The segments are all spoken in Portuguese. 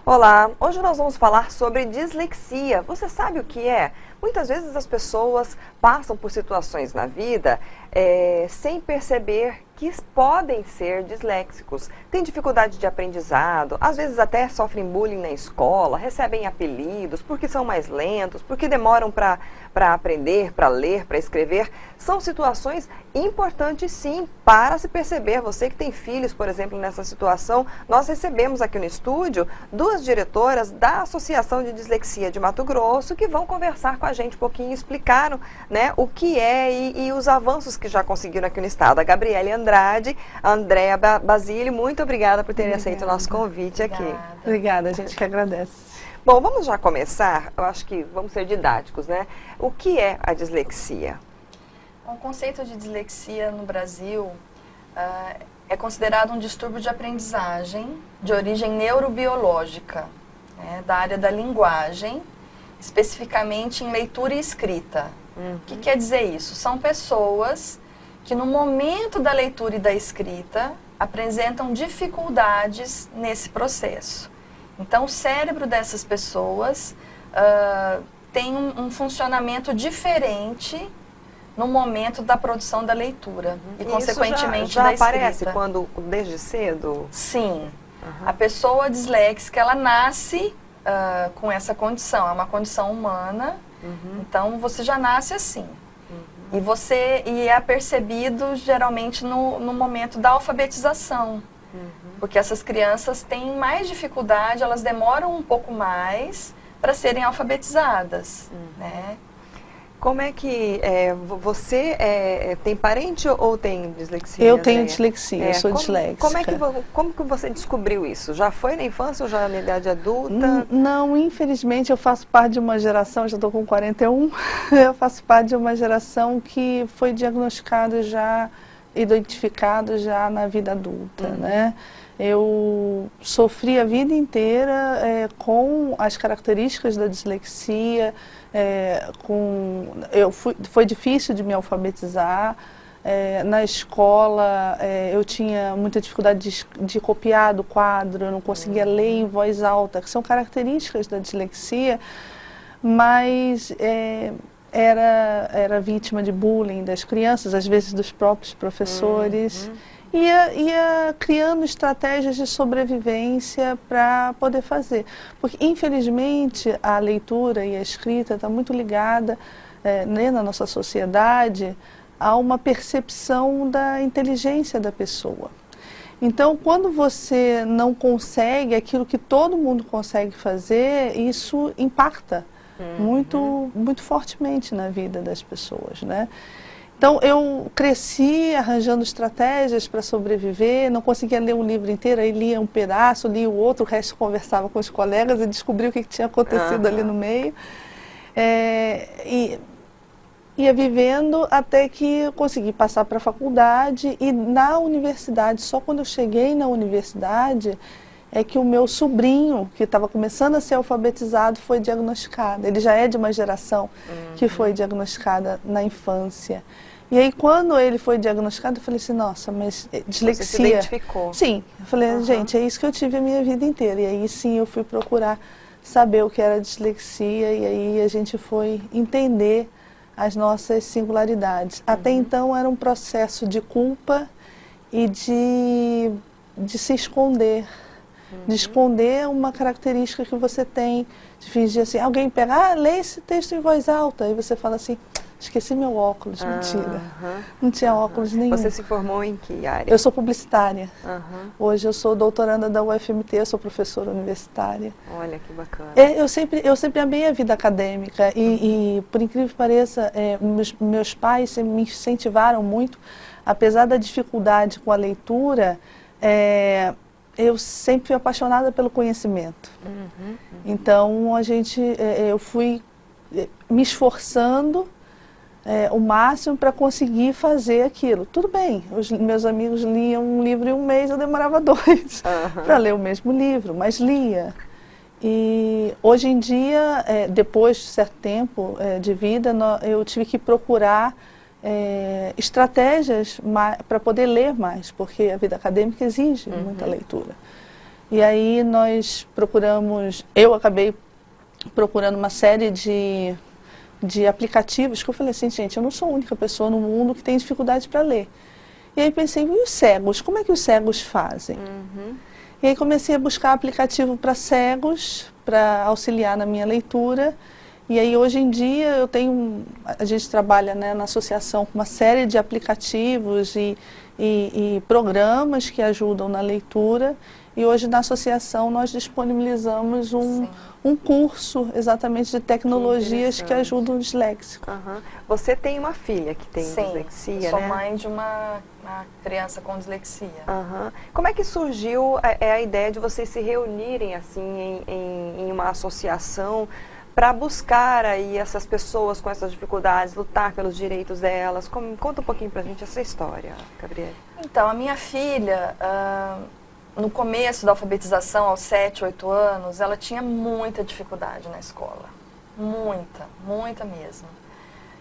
Olá, hoje nós vamos falar sobre dislexia. Você sabe o que é? Muitas vezes as pessoas passam por situações na vida sem perceber que podem ser disléxicos. Têm dificuldade de aprendizado, às vezes até sofrem bullying na escola, recebem apelidos porque são mais lentos, porque demoram para aprender, para ler, para escrever. São situações importantes sim para se perceber. Você que tem filhos, por exemplo, nessa situação, nós recebemos aqui no estúdio duas diretoras da Associação de Dislexia de Mato Grosso que vão conversar com a gente um pouquinho, explicaram, né, o que é e os avanços que já conseguiram aqui no estado. A Gabriela Andrade, a Andréa Basílio, muito obrigada por terem aceito o nosso convite aqui. Obrigada, a gente que agradece. Bom, vamos já começar, eu acho que vamos ser didáticos, né? O que é a dislexia? O conceito de dislexia no Brasil é considerado um distúrbio de aprendizagem de origem neurobiológica, né, da área da linguagem, especificamente em leitura e escrita. O que quer dizer isso? São pessoas que no momento da leitura e da escrita apresentam dificuldades nesse processo. Então o cérebro dessas pessoas tem um funcionamento diferente no momento da produção da leitura e consequentemente já da escrita. aparece quando, desde cedo? Sim. A pessoa disléxica, ela nasce com essa condição, é uma condição humana, então você já nasce assim. E é percebido geralmente no momento da alfabetização, porque essas crianças têm mais dificuldade, elas demoram um pouco mais para serem alfabetizadas, né? Como é que você tem parente ou tem dislexia? Eu tenho dislexia, eu sou disléxica. Como que você descobriu isso? Já foi na infância ou já na idade adulta? Não, infelizmente eu faço parte de uma geração, já estou com 41, eu faço parte de uma geração que foi diagnosticado já, identificado já na vida adulta, né? Eu sofri a vida inteira com as características da dislexia, foi difícil de me alfabetizar. Na escola eu tinha muita dificuldade de copiar do quadro, eu não conseguia ler em voz alta, que são características da dislexia, mas era vítima de bullying das crianças, às vezes dos próprios professores. Ia criando estratégias de sobrevivência para poder fazer. Porque, infelizmente, a leitura e a escrita está muito ligada, na nossa sociedade, a uma percepção da inteligência da pessoa. Então, quando você não consegue aquilo que todo mundo consegue fazer, isso impacta muito, muito fortemente na vida das pessoas, né? Então, eu cresci arranjando estratégias para sobreviver, não conseguia ler um livro inteiro, aí lia um pedaço, lia o outro, o resto conversava com os colegas e descobria o que tinha acontecido ali no meio. Ia vivendo até que eu consegui passar para a faculdade e na universidade, só quando eu cheguei na universidade, é que o meu sobrinho, que estava começando a ser alfabetizado, foi diagnosticado. Ele já é de uma geração que foi diagnosticada na infância. E aí, quando ele foi diagnosticado, eu falei assim, nossa, mas dislexia... Você se identificou? Sim. Eu falei, gente, é isso que eu tive a minha vida inteira. E aí, sim, eu fui procurar saber o que era dislexia e aí a gente foi entender as nossas singularidades. Até então, era um processo de culpa e de se esconder. De esconder uma característica que você tem, de fingir assim, alguém pega, lê esse texto em voz alta, e você fala assim, esqueci meu óculos, mentira, não tinha óculos nenhum. Você se formou em que área? Eu sou publicitária, hoje eu sou doutoranda da UFMT, eu sou professora universitária. Olha que bacana. Eu sempre amei a vida acadêmica e por incrível que pareça, meus pais sempre me incentivaram muito, apesar da dificuldade com a leitura, eu sempre fui apaixonada pelo conhecimento. Então, eu fui me esforçando o máximo para conseguir fazer aquilo. Tudo bem, os meus amigos liam um livro em um mês, eu demorava 2 para ler o mesmo livro, mas lia. E hoje em dia, depois de certo tempo de vida, eu tive que procurar estratégias para poder ler mais, porque a vida acadêmica exige muita leitura. E aí eu acabei procurando uma série de aplicativos que eu falei assim, gente, eu não sou a única pessoa no mundo que tem dificuldade para ler. E aí pensei, e os cegos? Como é que os cegos fazem? E aí comecei a buscar aplicativo para cegos, para auxiliar na minha leitura. E aí hoje em dia a gente trabalha, né, na associação com uma série de aplicativos e programas que ajudam na leitura. E hoje na associação nós disponibilizamos um curso exatamente de tecnologias que ajudam o disléxico. Você tem uma filha que tem dislexia, né? Sou mãe de uma criança com dislexia. Como é que surgiu a ideia de vocês se reunirem assim em uma associação para buscar aí essas pessoas com essas dificuldades, lutar pelos direitos delas? Conta um pouquinho pra gente essa história, Gabriele. Então, a minha filha, no começo da alfabetização, aos 7, 8 anos, ela tinha muita dificuldade na escola. Muita mesmo.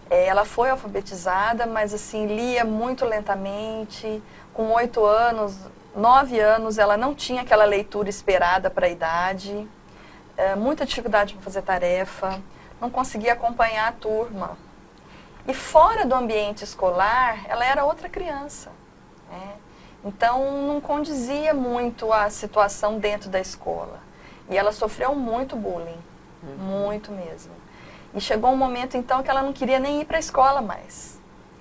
Ela foi alfabetizada, mas assim, lia muito lentamente. Com 8 anos, 9 anos, ela não tinha aquela leitura esperada para a idade. Muita dificuldade para fazer tarefa, não conseguia acompanhar a turma. E fora do ambiente escolar, ela era outra criança, né? Então, não condizia muito a situação dentro da escola. E ela sofreu muito bullying, muito mesmo. E chegou um momento, então, que ela não queria nem ir para a escola mais.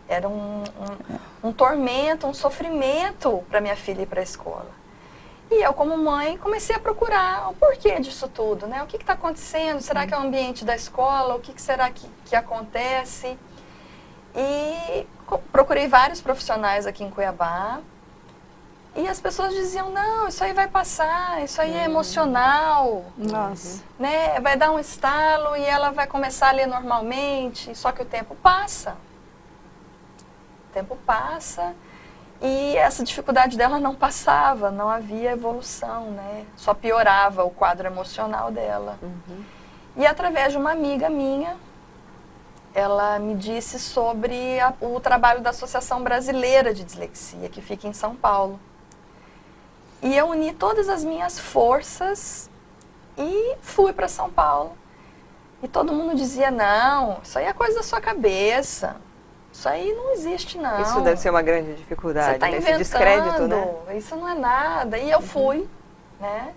Era um tormento, um sofrimento para minha filha ir para a escola. E eu, como mãe, comecei a procurar o porquê disso tudo, né? O que está acontecendo? Será que é o ambiente da escola? O que será que acontece? E procurei vários profissionais aqui em Cuiabá. E as pessoas diziam, não, isso aí vai passar, isso aí é emocional. Nossa. Né? Vai dar um estalo e ela vai começar a ler normalmente. Só que o tempo passa. O tempo passa. E essa dificuldade dela não passava, não havia evolução, né? Só piorava o quadro emocional dela. E através de uma amiga minha, ela me disse sobre o trabalho da Associação Brasileira de Dislexia, que fica em São Paulo. E eu uni todas as minhas forças e fui para São Paulo. E todo mundo dizia, não, isso aí é coisa da sua cabeça. Isso aí não existe, não. Isso deve ser uma grande dificuldade, Você está esse inventando, descrédito, né? Isso não é nada. E eu fui, né?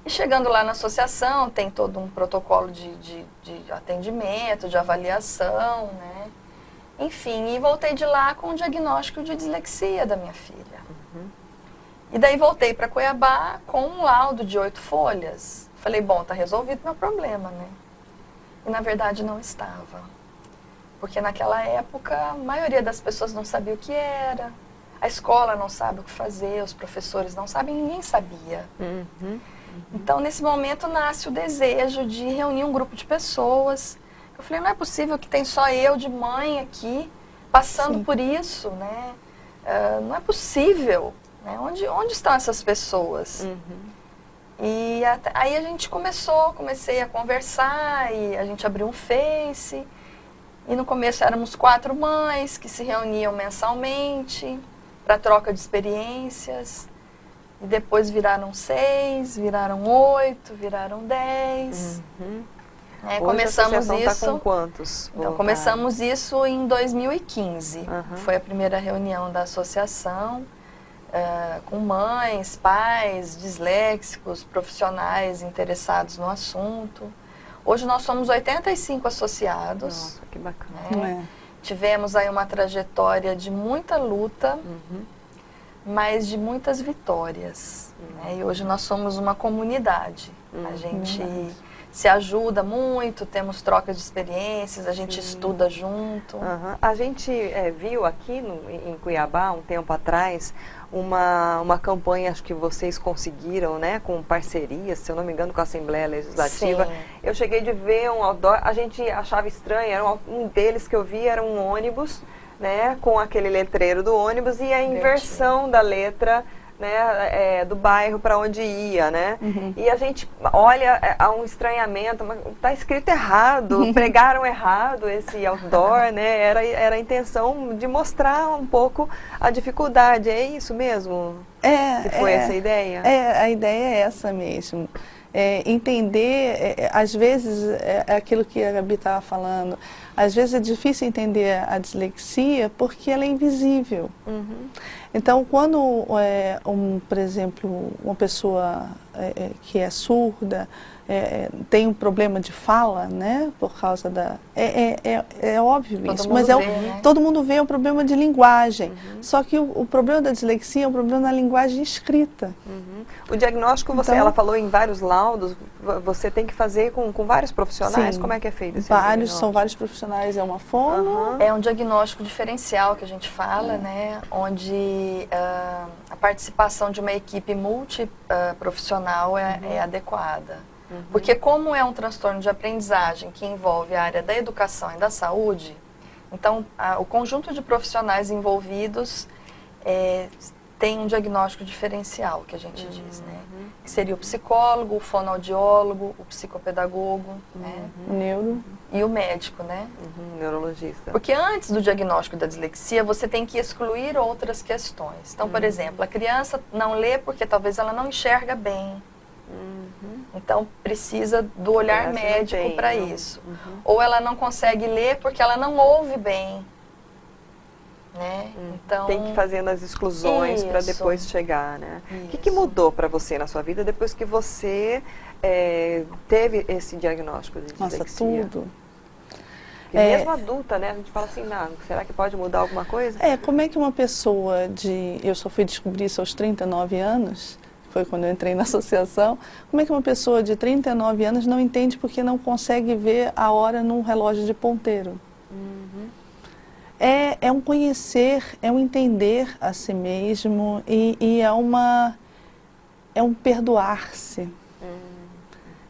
E chegando lá na associação, tem todo um protocolo de atendimento, de avaliação, né? Enfim, e voltei de lá com o diagnóstico de dislexia da minha filha. E daí voltei para Cuiabá com um laudo de 8 folhas. Falei, bom, tá resolvido meu problema, né? E na verdade não estava. Porque naquela época a maioria das pessoas não sabia o que era, a escola não sabe o que fazer, os professores não sabem, ninguém sabia. Então nesse momento nasce o desejo de reunir um grupo de pessoas. Eu falei, não é possível que tem só eu de mãe aqui passando por isso, né? Não é possível, né? Onde estão essas pessoas? E aí a gente comecei a conversar e a gente abriu um Face. E no começo éramos 4 mães que se reuniam mensalmente para troca de experiências. E depois viraram 6, viraram 8, viraram 10. Hoje começamos a associação isso. Tá com quantos? Então, começamos isso em 2015. Foi a primeira reunião da associação, com mães, pais, disléxicos, profissionais interessados no assunto. Hoje nós somos 85 associados. Nossa, que bacana. Né? Tivemos aí uma trajetória de muita luta, mas de muitas vitórias. Né? E hoje nós somos uma comunidade. A gente se ajuda muito, temos trocas de experiências, a gente estuda junto. A gente viu aqui em Cuiabá, um tempo atrás, uma campanha, acho que vocês conseguiram, né, com parcerias, se eu não me engano, com a Assembleia Legislativa. Eu cheguei de ver um outdoor, a gente achava estranho, era um deles que eu vi era um ônibus, né, com aquele letreiro do ônibus e a inversão da letra né, do bairro para onde ia, né? E a gente olha a um estranhamento, está escrito errado, pregaram errado esse outdoor, né? Era a intenção de mostrar um pouco a dificuldade, é isso mesmo? Que foi essa ideia? A ideia é essa mesmo. Entender, às vezes, é aquilo que a Gabi estava falando, às vezes é difícil entender a dislexia porque ela é invisível. Então, quando, por exemplo, uma pessoa que é surda, tem um problema de fala, né, por causa da... É óbvio isso, mas todo mundo vê um problema de linguagem. Só que o problema da dislexia é um problema na linguagem escrita. O diagnóstico, ela falou em vários laudos, você tem que fazer com vários profissionais? Sim, como é que é feito esse diagnóstico? São vários profissionais, é uma fono. É um diagnóstico diferencial que a gente fala, né, onde a participação de uma equipe multiprofissional é adequada. Porque como é um transtorno de aprendizagem que envolve a área da educação e da saúde, então o conjunto de profissionais envolvidos tem um diagnóstico diferencial, que a gente diz, né? Que seria o psicólogo, o fonoaudiólogo, o psicopedagogo, né? O neuro. E o médico, né? Neurologista. Porque antes do diagnóstico da dislexia, você tem que excluir outras questões. Então, por exemplo, a criança não lê porque talvez ela não enxerga bem. Então, precisa do olhar médico para isso. Ou ela não consegue ler porque ela não ouve bem. Né? Então, tem que ir fazendo as exclusões para depois chegar, né? O que mudou para você na sua vida depois que você teve esse diagnóstico de dislexia? Nossa, tudo. E mesmo adulta, né? A gente fala assim, não, será que pode mudar alguma coisa? Como é que uma pessoa eu só fui descobrir isso aos 39 anos, foi quando eu entrei na associação, como é que uma pessoa de 39 anos não entende porque não consegue ver a hora num relógio de ponteiro? É um conhecer, é um entender a si mesmo e é um perdoar-se.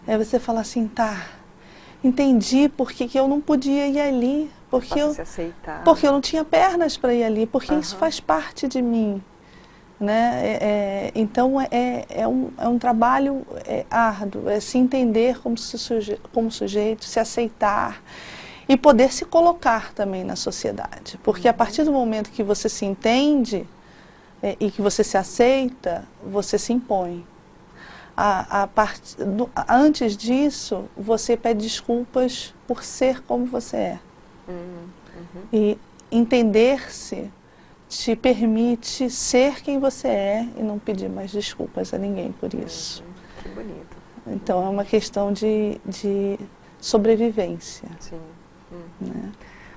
É você falar assim, tá, entendi porque que eu não podia ir ali, porque eu não tinha pernas para ir ali, porque isso faz parte de mim. Né? Então é um trabalho árduo, é se entender como sujeito, se aceitar. E poder se colocar também na sociedade. Porque a partir do momento que você se entende e que você se aceita, você se impõe. Antes disso, você pede desculpas por ser como você é. E entender-se te permite ser quem você é e não pedir mais desculpas a ninguém por isso. Que bonito. Então é uma questão de sobrevivência. Sim. Né?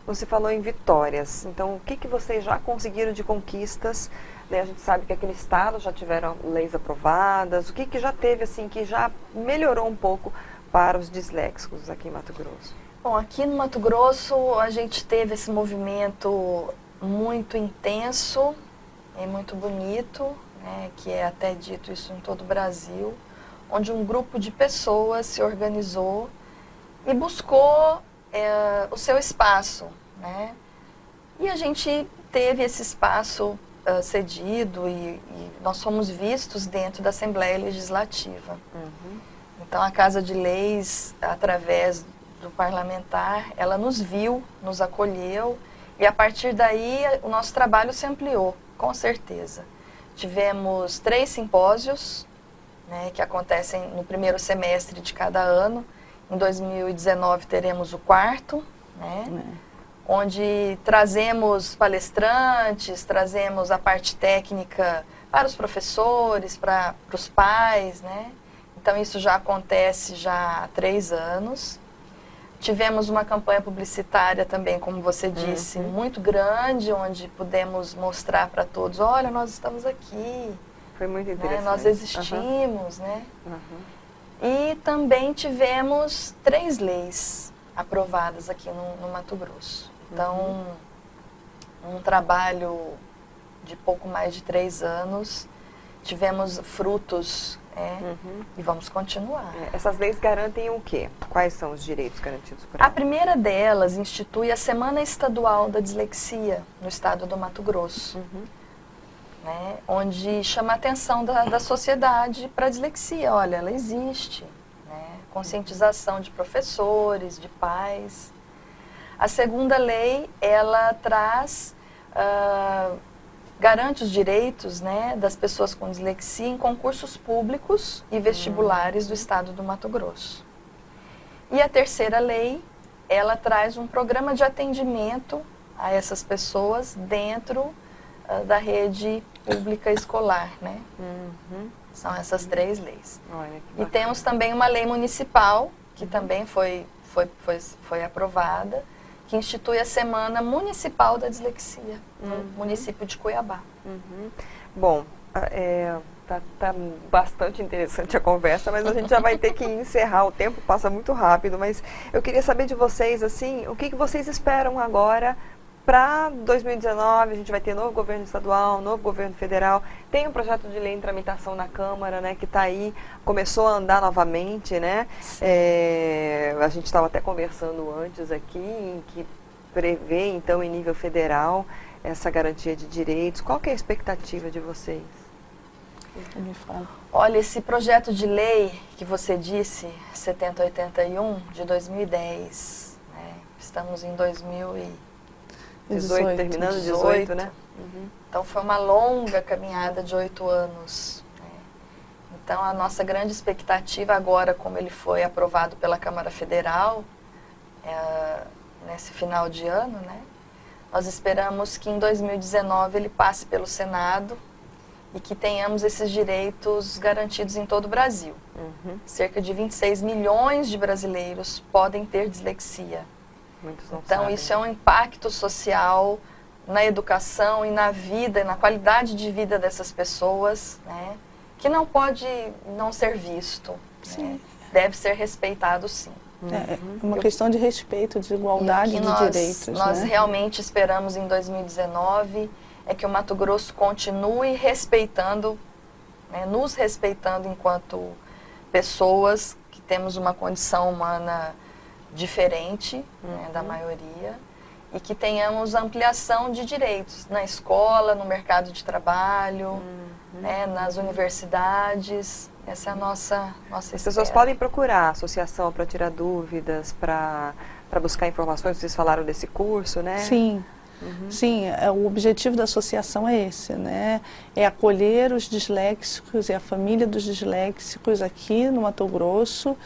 Você falou em vitórias, então o que vocês já conseguiram de conquistas? Né? A gente sabe que aqui no estado já tiveram leis aprovadas, o que já teve assim, que já melhorou um pouco para os disléxicos aqui em Mato Grosso? Bom, aqui no Mato Grosso a gente teve esse movimento muito intenso e muito bonito, né, que é até dito isso em todo o Brasil, onde um grupo de pessoas se organizou e buscou o seu espaço, né? E a gente teve esse espaço cedido e nós fomos vistos dentro da Assembleia Legislativa. Então a Casa de Leis, através do parlamentar, ela nos viu, nos acolheu e a partir daí o nosso trabalho se ampliou, com certeza. Tivemos 3 simpósios, né, que acontecem no primeiro semestre de cada ano. Em 2019 teremos o 4º, né, onde trazemos palestrantes, trazemos a parte técnica para os professores, para os pais, né? Então isso já acontece já há 3 anos. Tivemos uma campanha publicitária também, como você disse, muito grande, onde pudemos mostrar para todos, olha, nós estamos aqui. Foi muito interessante. Né? Nós existimos, né? E também tivemos 3 leis aprovadas aqui no Mato Grosso. Então, um trabalho de pouco mais de 3 anos, tivemos frutos e vamos continuar. Essas leis garantem o quê? Quais são os direitos garantidos por A elas? primeira delas institui a Semana Estadual da Dislexia no estado do Mato Grosso. né, onde chama a atenção da sociedade para a dislexia. Olha, ela existe, né, conscientização de professores, de pais. A segunda lei, ela traz, garante os direitos, né, das pessoas com dislexia em concursos públicos e vestibulares do estado do Mato Grosso. E a terceira lei, ela traz um programa de atendimento a essas pessoas dentro da rede pública escolar, né? São essas três leis. Olha, e temos também uma lei municipal, que também foi aprovada, que institui a Semana Municipal da Dislexia, no município de Cuiabá. Bom, tá bastante interessante a conversa, mas a gente já vai ter que encerrar, o tempo passa muito rápido, mas eu queria saber de vocês, assim, o que vocês esperam agora para 2019, a gente vai ter novo governo estadual, novo governo federal, tem um projeto de lei em tramitação na Câmara, né, que está aí, começou a andar novamente, né, a gente estava até conversando antes aqui, em que prevê, então, em nível federal, essa garantia de direitos. Qual que é a expectativa de vocês? Me fala. Olha, esse projeto de lei que você disse, 7081, de 2010, né, estamos em 2018, terminando 18, né? Então foi uma longa caminhada de 8 anos. Né? Então a nossa grande expectativa agora, como ele foi aprovado pela Câmara Federal, nesse final de ano, né? Nós esperamos que em 2019 ele passe pelo Senado e que tenhamos esses direitos garantidos em todo o Brasil. Cerca de 26 milhões de brasileiros podem ter dislexia. Muitos não Então sabem. isso é um impacto social na educação e na vida, na qualidade de vida dessas pessoas, né, que não pode não ser visto, né, deve ser respeitado sim. É uma questão de respeito, de igualdade de direitos. Nós né? realmente esperamos em 2019 é que o Mato Grosso continue respeitando, né, nos respeitando enquanto pessoas que temos uma condição humana diferente, né, da maioria, e que tenhamos ampliação de direitos na escola, no mercado de trabalho, né, nas universidades. Essa é a nossa As espera. pessoas podem procurar a associação para tirar dúvidas, para buscar informações. Vocês falaram desse curso, né? Sim. Sim, o objetivo da associação é esse, né? É acolher os disléxicos e a família dos disléxicos aqui no Mato Grosso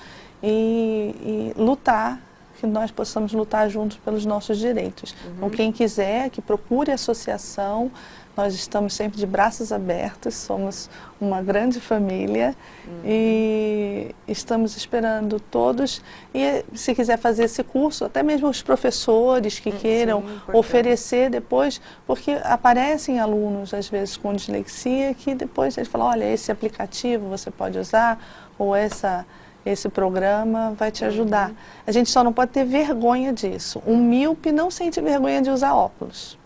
e lutar, que nós possamos lutar juntos pelos nossos direitos. Então, quem quiser, que procure a associação, nós estamos sempre de braços abertos, somos uma grande família e estamos esperando todos. E se quiser fazer esse curso, até mesmo os professores que queiram oferecer depois, porque aparecem alunos, às vezes, com dislexia, que depois eles falam, olha, esse aplicativo você pode usar, ou esse programa vai te ajudar. A gente só não pode ter vergonha disso. Um míope não sente vergonha de usar óculos.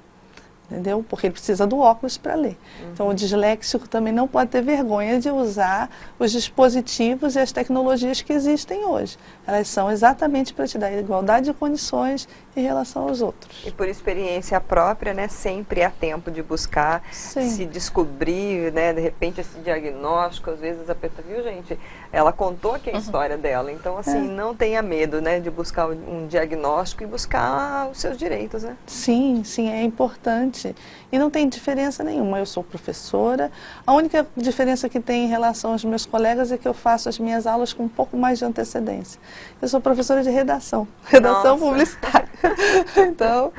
Entendeu? Porque ele precisa do óculos para ler. Então, o disléxico também não pode ter vergonha de usar os dispositivos e as tecnologias que existem hoje. Elas são exatamente para te dar igualdade de condições em relação aos outros. E por experiência própria, né, sempre há tempo de buscar se descobrir, né, de repente esse diagnóstico, às vezes a pessoa, viu, gente, ela contou aqui a história dela, então assim, não tenha medo, né, de buscar um diagnóstico e buscar os seus direitos, né? Sim, sim, é importante. E não tem diferença nenhuma. Eu sou professora, a única diferença que tem em relação aos meus colegas é que eu faço as minhas aulas com um pouco mais de antecedência. Eu sou professora de redação publicitária. Então,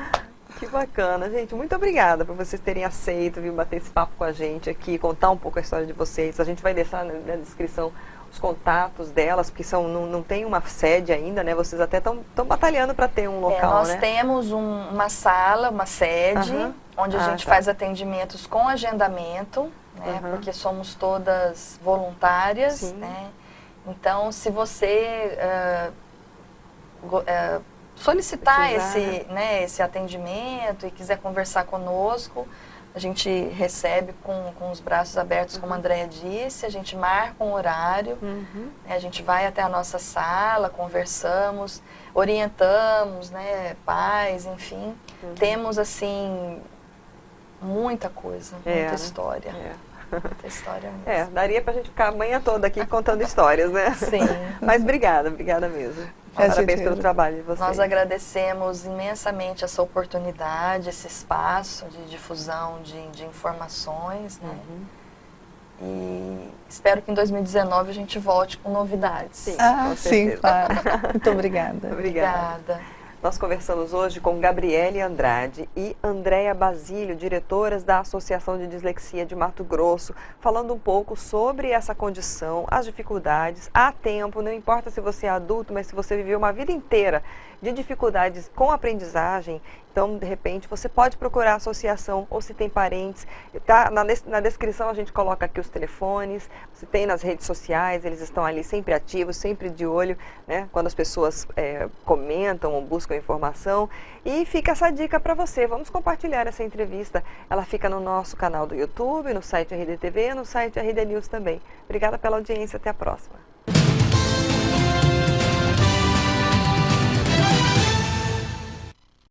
que bacana, gente. Muito obrigada por vocês terem aceito vir bater esse papo com a gente aqui, contar um pouco a história de vocês. A gente vai deixar na descrição os contatos delas, porque não tem uma sede ainda, né? Vocês até estão batalhando para ter um local, nós né? temos uma sala, uma sede, onde a gente faz atendimentos com agendamento, né? Porque somos todas voluntárias, né? Então, se você solicitar esse atendimento e quiser conversar conosco, a gente recebe com os braços abertos, como a Andréia disse, a gente marca um horário, a gente vai até a nossa sala, conversamos, orientamos, né, pais, enfim. Temos, assim, muita coisa, muita história. Muita história mesmo. Daria pra gente ficar a manhã toda aqui contando histórias, né? Sim. Mas obrigada mesmo. Parabéns pelo trabalho de vocês. Nós agradecemos imensamente essa oportunidade, esse espaço de difusão de informações, né? E espero que em 2019 a gente volte com novidades. Sim, sim, claro. Muito obrigada. Obrigada. Nós conversamos hoje com Gabriele Andrade e Andréia Basílio, diretoras da Associação de Dislexia de Mato Grosso, falando um pouco sobre essa condição, as dificuldades. Há tempo, não importa se você é adulto, mas se você viveu uma vida inteira de dificuldades com aprendizagem, então, de repente, você pode procurar a associação ou se tem parentes. Tá, na descrição a gente coloca aqui os telefones, você tem nas redes sociais, eles estão ali sempre ativos, sempre de olho, né, quando as pessoas comentam ou buscam informação. E fica essa dica para você, vamos compartilhar essa entrevista. Ela fica no nosso canal do YouTube, no site RDTV, no site RD News também. Obrigada pela audiência, até a próxima.